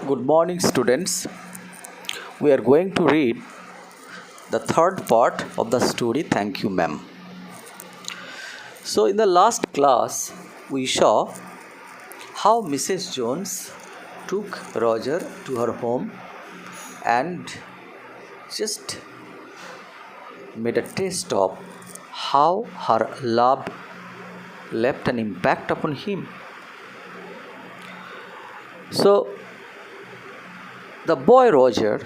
Good morning, students. We are going to read the third part of the story. Thank you, ma'am. So, in the last class, we saw how Mrs. Jones took Roger to her home and just made a taste of how her love left an impact upon him. So, the boy Roger,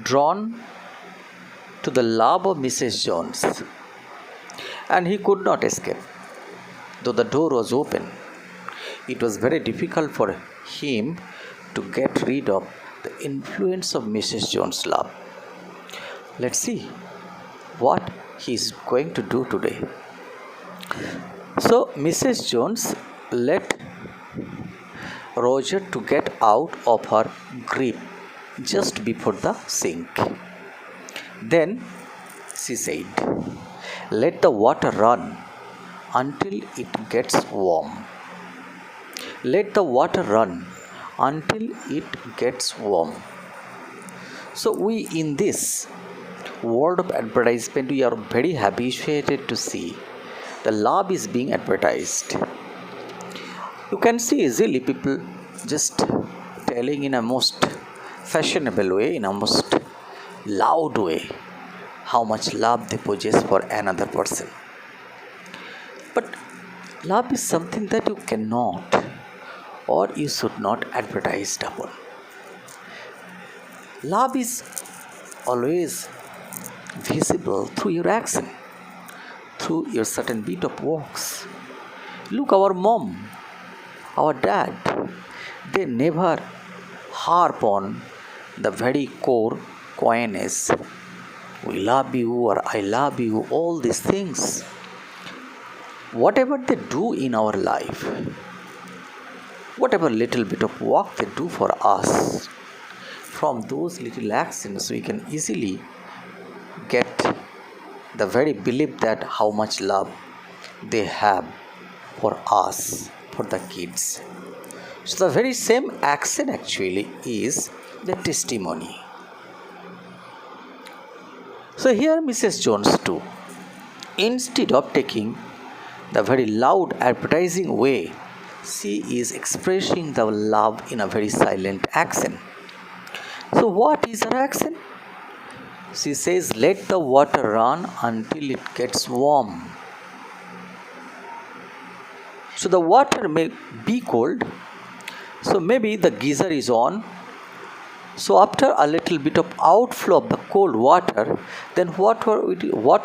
drawn to the love of Mrs. Jones, and he could not escape. Though the door was open, it was very difficult for him to get rid of the influence of Mrs. Jones' love. Let's see what he is going to do today. So, Mrs. Jones let Roger to get out of her grip just before the sink. Then she said, "Let the water run until it gets warm. Let the water run until it gets warm." So we in this world of advertisement, we are very habituated to see the love is being advertised. You can see easily people just telling in a most fashionable way, in a most loud way, how much love they possess for another person. But love is something that you cannot or you should not advertise upon. Love is always visible through your action, through your certain bit of works. Look, our mom, our dad, they never harp on the very core coyness. We love you or I love you, all these things. Whatever they do in our life, whatever little bit of work they do for us, from those little actions we can easily get the very belief that how much love they have for us, for the kids. So the very same action actually is the testimony. So here Mrs. Jones too, instead of taking the very loud advertising way, she is expressing the love in a very silent action. So what is her action? She says, "Let the water run until it gets warm." So the water may be cold, so maybe the geyser is on. So after a little bit of outflow of the cold water, then what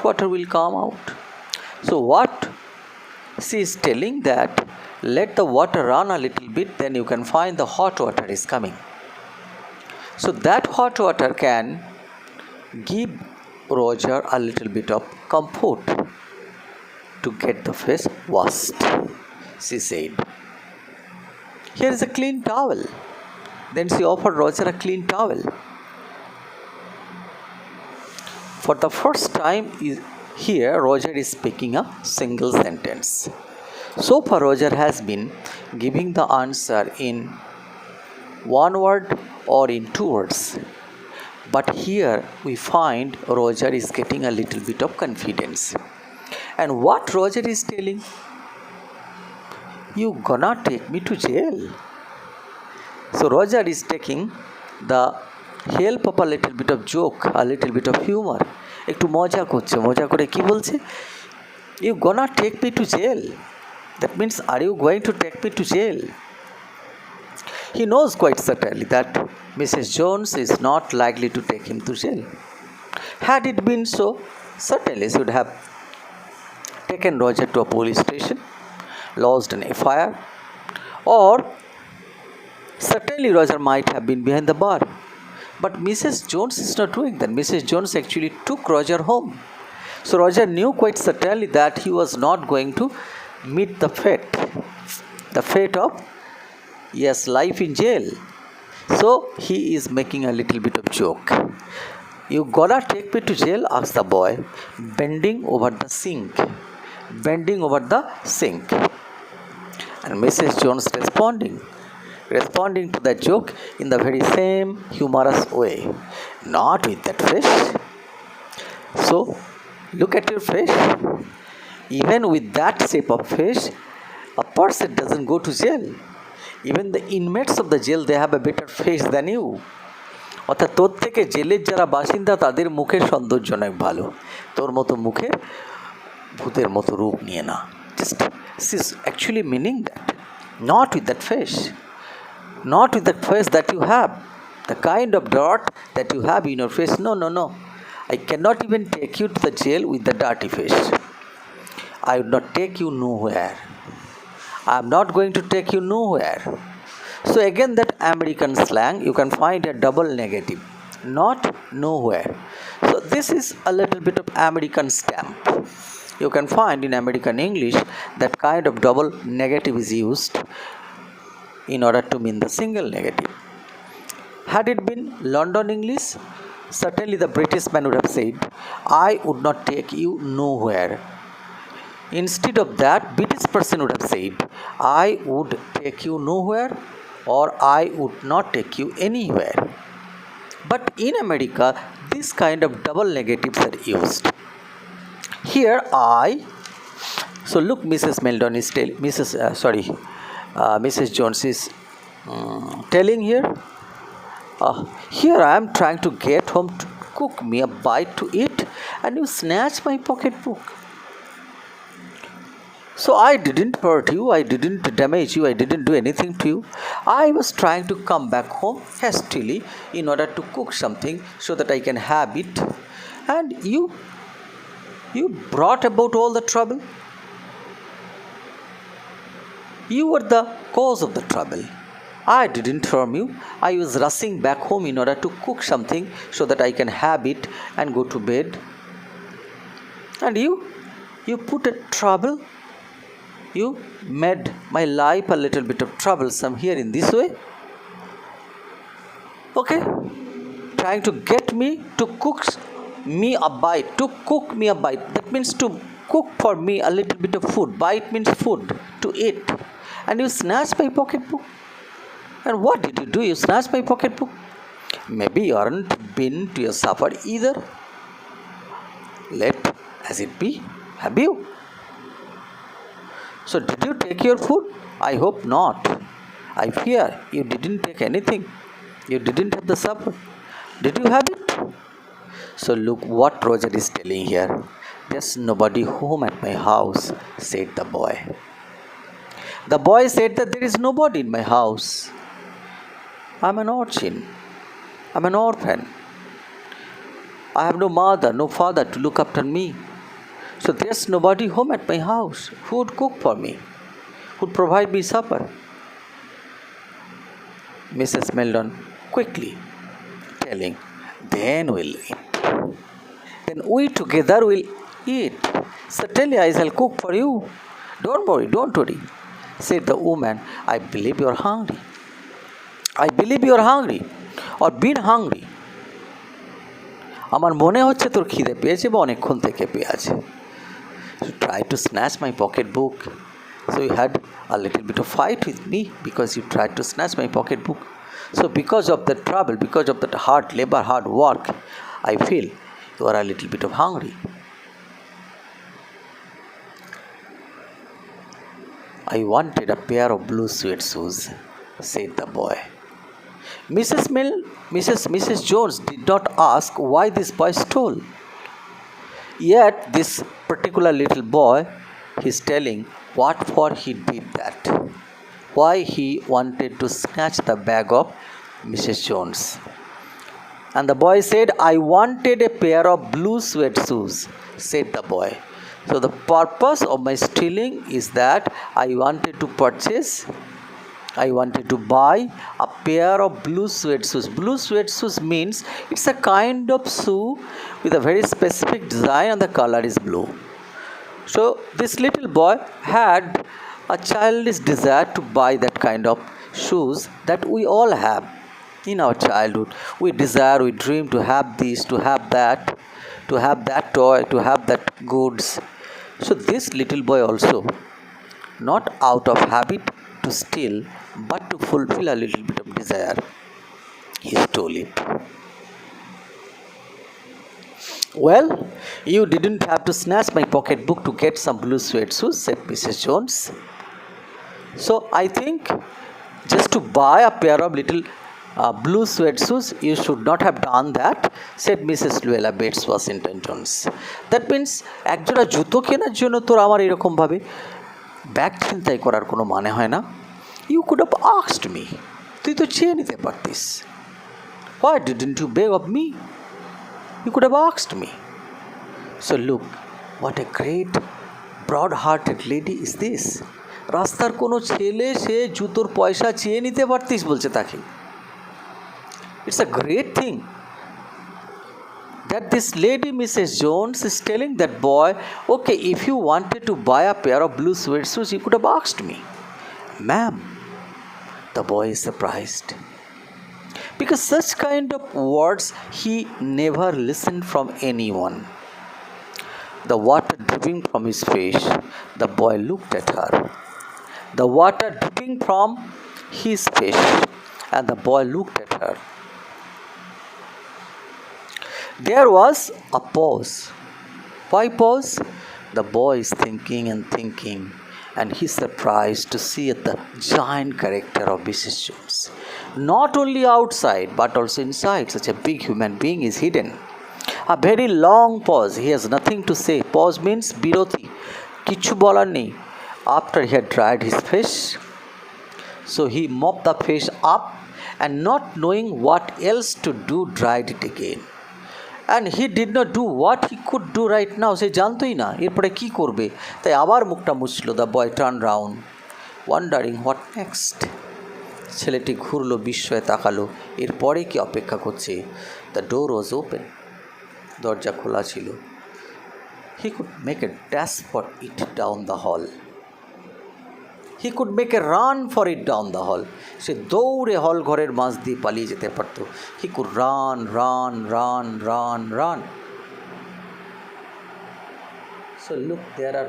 water will come out? So what she is telling that let the water run a little bit, then you can find the hot water is coming. So that hot water can give Roger a little bit of comfort to get the face washed. She said, "Here is a clean towel." Then she offered Roger a clean towel. For the first time here, Roger is speaking a single sentence. So far, Roger has been giving the answer in one word or in two words. But here we find Roger is getting a little bit of confidence. And what Roger is telling? "You gonna take me to jail." So Roger is taking the help of a little bit of joke, a little bit of humor. একটু মজা করছে, মজা করে কি বলছে? "You gonna take me to jail." That means, are you going to take me to jail? He knows quite certainly that Mrs. Jones is not likely to take him to jail. Had it been so, certainly she would have taken Roger to a police station, lodged an FIR, or certainly Roger might have been behind the bar. But Mrs. Jones is not doing that. Mrs. Jones actually took Roger home. So Roger knew quite certainly that he was not going to meet the fate of, yes, life in jail. So he is making a little bit of joke. "You gonna take me to jail?" asked the boy, bending over the sink. And Mrs. Jones responding, responding to the joke in the very same humorous way. Not with that face. So, look at your face. Even with that shape of face, a person doesn't go to jail. Even the inmates of the jail, they have a better face than you. অর্থাৎ তোর থেকে জেলের যারা বাসিন্দা তাদের মুখের সৌন্দর্য অনেক ভালো, তোর মতো মুখের ভূতের মতো রূপ নিয়ে না। Just this is actually meaning that. Not with that face. Not with that face that you have. The kind of dirt that you have in your face. No, no, no. I cannot even take you to the jail with the dirty face. I would not take you nowhere. I am not going to take you nowhere. So again, that American slang, you can find a double negative. Not nowhere. So this is a little bit of American stamp. You can find in American English that kind of double negative is used in order to mean the single negative. Had it been London English, certainly the British man would have said, I would not take you nowhere. Instead of that, British person would have said, I would take you nowhere, or I would not take you anywhere. But in America, this kind of double negatives are used. Here so look, Mrs. Meldon is telling, Mrs. Jones is telling here, here I am trying to get home to cook me a bite to eat, and you snatch my pocketbook. So I didn't hurt you, I didn't damage you, I didn't do anything to you. I was trying to come back home hastily in order to cook something so that I can have it. And you brought about all the trouble. You were the cause of the trouble. I didn't harm you. I was rushing back home in order to cook something so that I can have it and go to bed. And you put a trouble. You made my life a little bit of troublesome here in this way. Okay? Trying to get me to cook me a bite. To cook me a bite. That means to cook for me a little bit of food. Bite means food. To eat. And you snatched my pocketbook. And what did you do? You snatched my pocketbook. Maybe you aren't been to your supper either. Let as it be. Have you? So did you take your food? I hope not. I fear you didn't take anything. You didn't have the supper. Did you have it? So look what Roger is telling here. There's nobody home at my house, said the boy. The boy said that there is nobody in my house. I'm an urchin. I'm an orphan. I have no mother, no father to look after me. So there's nobody home at my house who would cook for me, who would provide me supper. Mrs. Meldon quickly telling, then we'll eat. Then we together will eat. Certainly I shall cook for you. Don't worry, said the woman. I believe you're hungry. I believe you're hungry or been hungry. আমার মনে হচ্ছে তোর খিদে পেয়েছে বা অনেকক্ষণ থেকে পেয়ে আছে। You tried to snatch my pocketbook. So you had a little bit of fight with me because you tried to snatch my pocketbook. So because of the trouble, because of that hard labor, hard work, I feel you are a little bit of hungry. I wanted a pair of blue suede shoes, said the boy. Mrs. Jones did not ask why this boy stole. Yet this particular little boy, he's telling what for he did that. Why he wanted to snatch the bag of Mrs. Jones. And the boy said, I wanted a pair of blue suede shoes, said the boy. So the purpose of my stealing is that I wanted to buy a pair of blue suede shoes. Blue suede shoes means it's a kind of shoe with a very specific design and the color is blue. So this little boy had a childish desire to buy that kind of shoes that we all have in our childhood. We desire, we dream to have this, to have that toy, to have that goods. So this little boy also, not out of habit to steal, but to fulfill a little bit of desire, he stole it. Well, you didn't have to snatch my pocketbook to get some blue suede shoes, said Mrs. Jones. So I think just to buy a pair of little blue suede shoes, you should not have done that, said Mrs. Luella Bates Washington Jones. That means একজোড়া জুতো কেনার জন্য তোর আমার এরকমভাবে bag ছিনতাই করার কোনো মানে হয় না। You could have asked me, তুই তো চেয়ে নিতে পারতিস। Why didn't you beg of me? You could have asked me. So look, what a great broad hearted lady is this. রাস্তার কোনো ছেলে সে জুতোর পয়সা চেয়ে নিতে পারতিস বলছে তাকে। It's a great thing that this lady Mrs. Jones is telling that boy, okay, if you wanted to buy a pair of blue suede shoes, you could have asked me. Ma'am, the boy is surprised, because such kind of words he never listened from anyone. The water dripping from his face, the boy looked at her. The water dripping from his face, and the boy looked at her. There was a pause. Why pause? The boy is thinking and thinking, and he's surprised to see the giant character of Mrs. Jones. Not only outside, but also inside. Such a big human being is hidden. A very long pause. He has nothing to say. Pause means biroti. Kichu bolar nei. After he had dried his face, so he mopped the face up, and not knowing what else to do, dried it again. And he did not do what he could do right now. সে জানতোই না এরপরে কী করবে, তাই আবার মুখটা মুছল। The boy turn round, wondering what next. ছেলেটি ঘুরলো, বিস্ময়ে তাকালো, এরপরে কি অপেক্ষা করছে। দ্য ডোর ওয়াজ ওপেন, দরজা খোলা ছিল। He could make a dash for it down the hall. He could make a run for it down the hall. সে দৌড়ে হল ঘরের মাঝ দিয়ে পালিয়ে যেতে পারত। He could run run run run run. So look, there are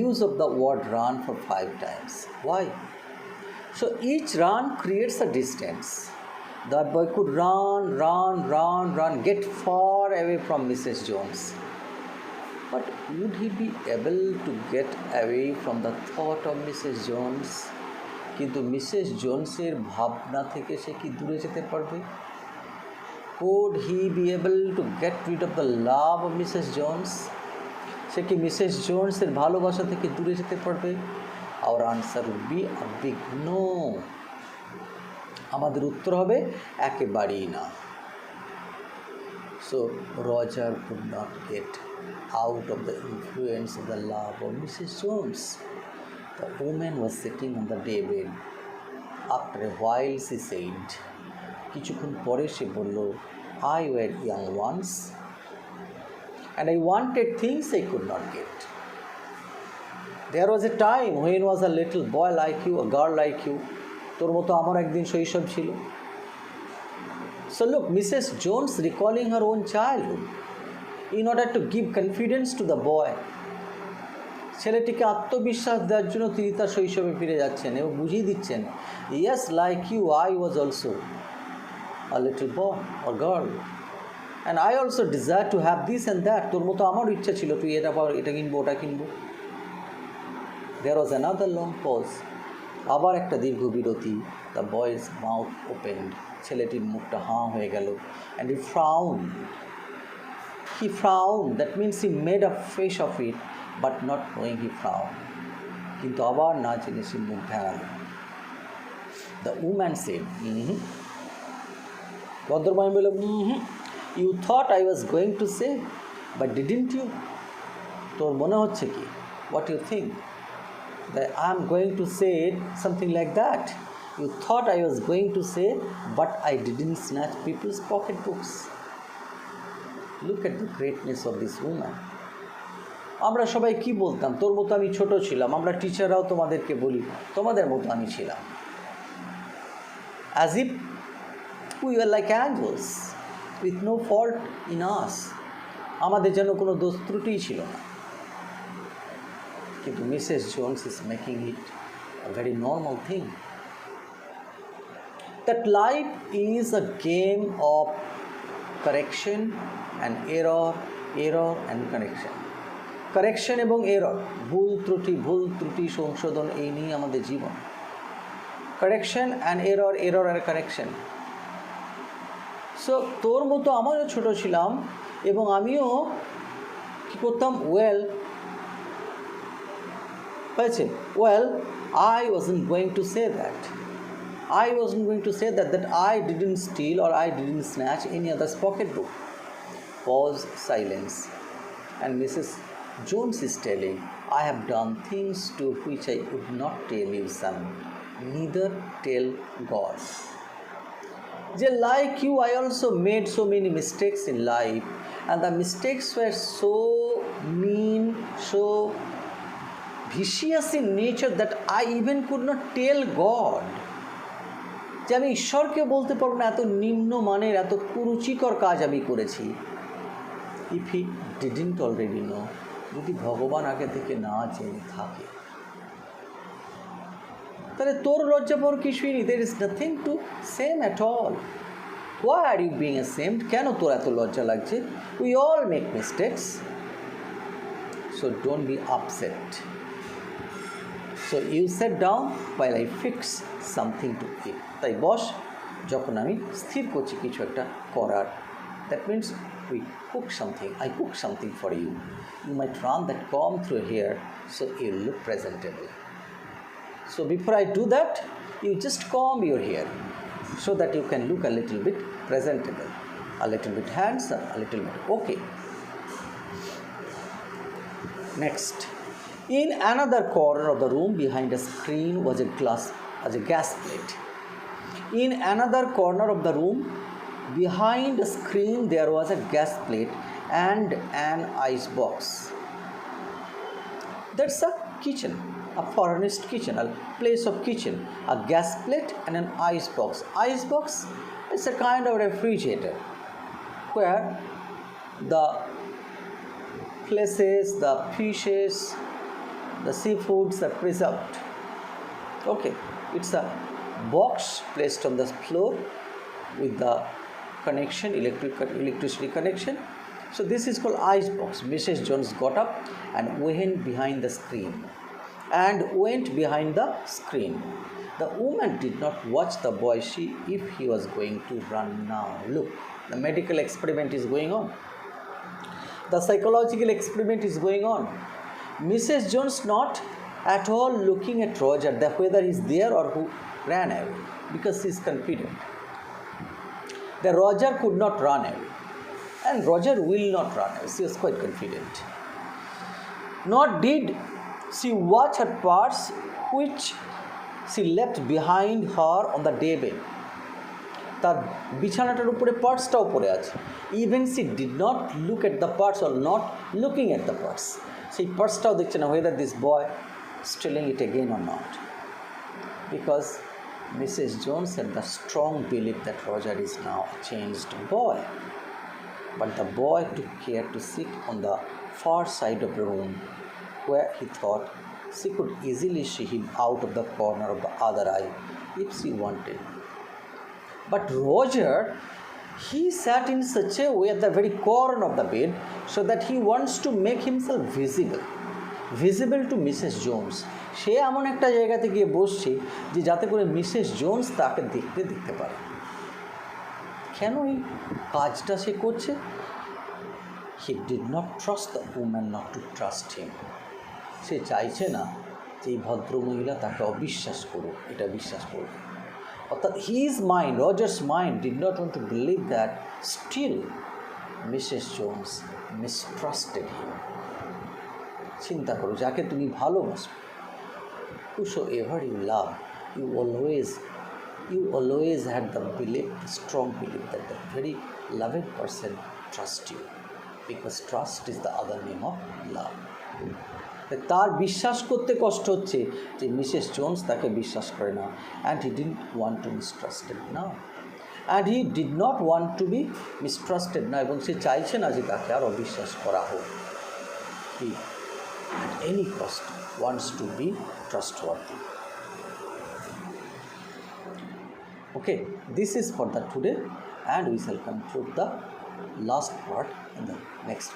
use of the word run for 5 times. Why? So each run creates a distance. The boy could run, run, run, run, get far away from Mrs. Jones. But would he be able to get away from the thought of Mrs. Jones? কিন্তু Mrs জোনসের ভাবনা থেকে সে কি দূরে যেতে পারবে? Could he be able to get rid of the love of Mrs. Jones? সে কি Mrs জোনসের ভালোবাসা থেকে দূরে যেতে পারবে? Our answer would be a big no. আমাদের উত্তর হবে একেবারেই না। So Roger could not get out of the influence of the love of Mrs. Jones. The woman was sitting on the daybed. After a while she said, কিছুক্ষণ পরে সে বলল, I were young once, and I wanted things I could not get. There was a time when was a little boy like you, a girl like you. তোর মতো আমার একদিন শৈশব ছিল। So look, Mrs. Jones recalling her own childhood in order to give confidence to the boy. ছেলেটিকে আত্মবিশ্বাস দেওয়ার জন্য তিনি তার শৈশবে ফিরে যাচ্ছেন এবং বুঝিয়ে দিচ্ছেন, yes, like you, I was also a little boy or girl, and I also desire to have this and that. তোর মতো আমারও ইচ্ছা ছিল তুই এটা পাও, এটা কিনবো, ওটা কিনবো। There was another long pause. আবার একটা দীর্ঘ বিরতি। The boy's mouth opened. ছেলেটির মুখটা হাঁ হয়ে গেল। And he frowned. He frowned. That means he made a face of it, but not knowing he frowned. কিন্তু আবার না জেনে সে মুখ ভেঙাল। The woman said, ভদ্রমহিলা বলল, You thought I was going to say, but didn't you? তোর মনে হচ্ছে কি? What do you think? That I am going to say something like that. You thought I was going to say, but I didn't snatch people's pocketbooks. Look at the greatness of this woman. আমরা সবাই কি বলতাম, তোর মতো আমি ছোট ছিলাম। আমরা টিচাররাও তোমাদেরকে বলি, তোমাদের মতো আমি ছিলাম। As if we were like angels with no fault in us. আমাদের যেন কোনো দোষ ত্রুটিই ছিল না। কিন্তু Mrs Jones is making it a very normal thing. That life is a game of correction and error, error and correction. Correction এবং error, ভুল ত্রুটি সংশোধন, এই নিয়ে আমাদের জীবন। কারেকশন অ্যান্ড এরর, এরর আর কারেকশন। সো তোর মতো আমারও ছোট ছিলাম এবং আমিও কী করতাম, হয়েছে I wasn't going to say that. that I didn't steal or I didn't snatch any other's pocketbook. Pause, silence. And Mrs. Jones is telling, I have done things to which I would not tell you, son. Neither tell God. Like you, I also made so many mistakes in life, and the mistakes were so mean, so vicious in nature that I even could not tell God. যে আমি ঈশ্বরকে বলতে পারবো না, এত নিম্ন মানের, এত কুরুচিকর কাজ আমি করেছি। If he didn't already no, যদি ভগবান আগে থেকে না জেনে থাকে, তাহলে তোর লজ্জা পাওয়ার কিছুই নেই। There is nothing to shame at all. Why are you being ashamed? কেন তোর এত লজ্জা লাগছে? We all make mistakes, so don't be upset. So you sit down while I fix something to eat. তাই বস, যখন আমি স্থির করছি কিছু একটা করার। That means we cook something, I cook something for you. You might run that comb through here so you look presentable. So before I do that, you just comb your hair so that you can look a little bit presentable, a little bit handsome, a little bit okay. Next, in another corner of the room behind a screen was a gas plate. In another corner of the room behind a screen there was a gas plate and an ice box. That's a kitchen, a furnished kitchen, a place of kitchen, a gas plate and an ice box. Ice box is a kind of refrigerator where the places, the fishes, the seafoods are preserved. Okay, it's a box placed on the floor with the connection, electricity connection. So this is called ice box. Mrs. Jones got up and went behind the screen. The woman did not watch the boy if he was going to run now. Look, the medical experiment is going on. The psychological experiment is going on. Mrs. Jones not at all looking at Roger, whether he's there or who ran away, because she's confident that Roger could not run away, and Roger will not run away. She was quite confident. Nor did she watch her purse, which she left behind her on the daybed. তার বিছানাটার উপরে পার্সটাও পড়ে আছে। Even she did not look at the purse or not looking at the purse. সেই পার্সটাও দেখছে না whether this boy stealing it again or not, because Mrs. Jones had the strong belief that Roger is now a changed boy. But the boy took care to sit on the far side of the room where he thought she could easily see him out of the corner of the other eye if she wanted. But Roger, he sat in such a way at the very corner of the bed so that he wants to make himself visible to Mrs. Jones. সে এমন একটা জায়গাতে গিয়ে বসছে যে যাতে করে Mrs Jones তাকে দেখতে পারে। কেন এই কাজটা সে করছে? He did not trust the woman not to trust him. সে চাইছে না যে এই ভদ্রমহিলা তাকে অবিশ্বাস করুক, এটা বিশ্বাস করুক। অর্থাৎ his mind, Roger's mind did not want to believe that still Mrs. Jones mistrusted him. চিন্তা করো, যাকে তুমি ভালোবাসো, whosoever you love, you always had the belief, the strong belief that the very loved person trusts you, because trust is the other name of love. তার বিশ্বাস করতে কষ্ট হচ্ছে যে মিসেস জোনস তাকে বিশ্বাস করে না, and he didn't want to mistrusted now, and he did not want to be mistrusted now, এবং সে চাইছে না যে তাকে আর অবিশ্বাস করা হোক। He at any cost wants to be trustworthy. Okay, this is for the today, and we shall conclude the last part in the next.